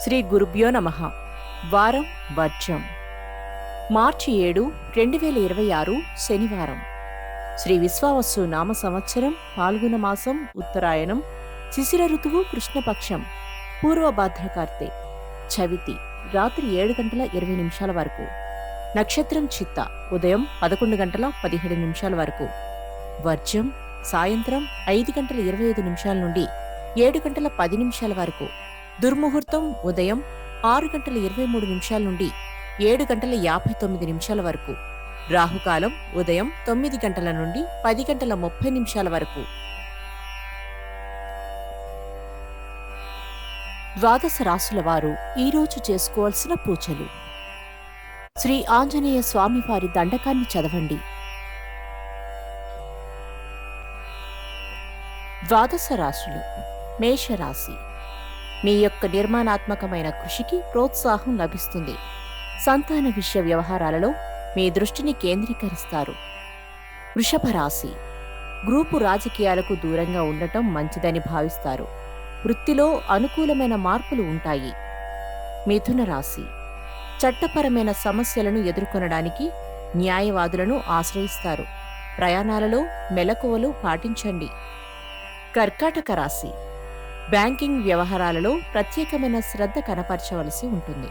శ్రీ గురుభ్యో నమః. వారం వర్జం. మార్చి 7, 2026 శనివారం. శ్రీ విశ్వావసు నామ సంవత్సరం పాల్గొన మాసం ఉత్తరాయణం శిశిర ఋతువు కృష్ణపక్షం పూర్వభాద్రకార్తె చవితి రాత్రి 7 గంటల 20 నిమిషాల వరకు. నక్షత్రం చిత్త ఉదయం 11 గంటల 17 నిమిషాల వరకు. వర్జం సాయంత్రం 5 గంటల 25 నిమిషాల నుండి 7 గంటల 10 నిమిషాల వరకు. దుర్ముహూర్తం ఉదయం 6 గంటల 23 నిమిషాల నుండి 7 గంటల 59 నిమిషాల వరకు. రాహుకాలం ఉదయం 9 గంటల నుండి 10 గంటల 30 నిమిషాల వరకు. ద్వాదశ రాశుల వారు ఈరోజు చేసుకోవాల్సిన పూజలు. శ్రీ ఆంజనేయ స్వామి వారి దండకాన్ని చదవండి. ద్వాదశ రాశులు. మేషరాశి. మీ యొక్క నిర్మాణాత్మకమైన కృషికి ప్రోత్సాహం లభిస్తుంది. సంతాన విషయ వ్యవహారాలలో మీ దృష్టిని కేంద్రీకరిస్తారు. వృషభ రాశి. గ్రూపు రాజకీయాలకు దూరంగా ఉండటం మంచిదని భావిస్తారు. వృత్తిలో అనుకూలమైన మార్పులు ఉంటాయి. మిథున రాశి. చట్టపరమైన సమస్యలను ఎదుర్కొనడానికి న్యాయవాదులను ఆశ్రయిస్తారు. ప్రయాణాలలో మెలకువలు పాటించండి. కర్కాటక రాశి. బ్యాంకింగ్ వ్యవహారాలలో ప్రత్యేకమైన శ్రద్ధ కనపరచవలసి ఉంటుంది.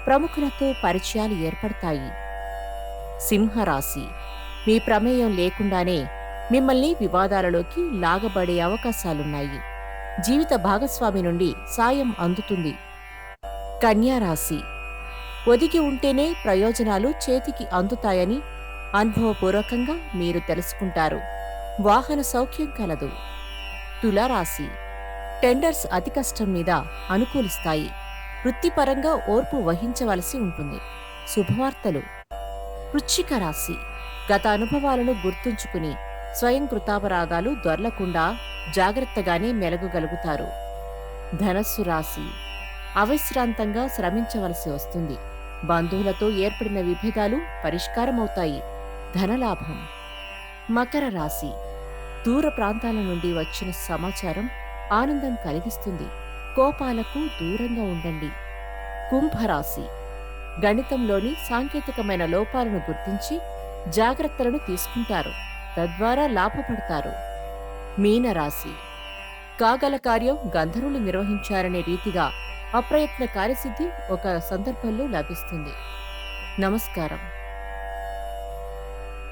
ప్రముఖులతో పరిచయాలు ఏర్పడతాయి. సింహరాశి. మీ ప్రమేయం లేకుండానే మిమ్మల్ని వివాదాలలోకి లాగబడే అవకాశాలున్నాయి. జీవిత భాగస్వామి నుండి సాయం అందుతుంది. కన్యారాశి. ఒదిగి ఉంటేనే ప్రయోజనాలు చేతికి అందుతాయని అనుభవపూర్వకంగా మీరు తెలుసుకుంటారు. వాహన సౌఖ్యం కలదు. తులారాశి. టెండర్స్ అతి కష్టం మీద అనుకూలిస్తాయి. వృత్తిపరంగా ఓర్పు వహించవలసి ఉంటుంది. శుభవార్తలు. వృశ్చిక రాశి. గత అనుభవాలను గుర్తుంచుకుని స్వయం కృతాపరాధాలు దొర్లకుండా జాగ్రత్తగానే మెలగగలుగుతారు. ధనస్సు రాశి. అవిశ్రాంతంగా శ్రమించవలసి వస్తుంది. బంధువులతో ఏర్పడిన విభేదాలు పరిష్కారమవుతాయి. ధనలాభం. మకర రాశి. దూర ప్రాంతాల నుండి వచ్చిన సమాచారం ఆనందం కలిగిస్తుంది. కోపాలకు దూరంగా ఉండండి. కుంభరాశి. గణితంలోని సాంకేతికమైన లోపాలను గుర్తించి జాగ్రత్తలను తీసుకుంటారు. తద్వారా లాభపడతారు. మీనరాశి. కాగల కార్యం గంధర్వులు నిర్వహించారనే రీతిగా అప్రయత్న కార్యసిద్ధి ఒక సందర్భంలో లభిస్తుంది. నమస్కారం.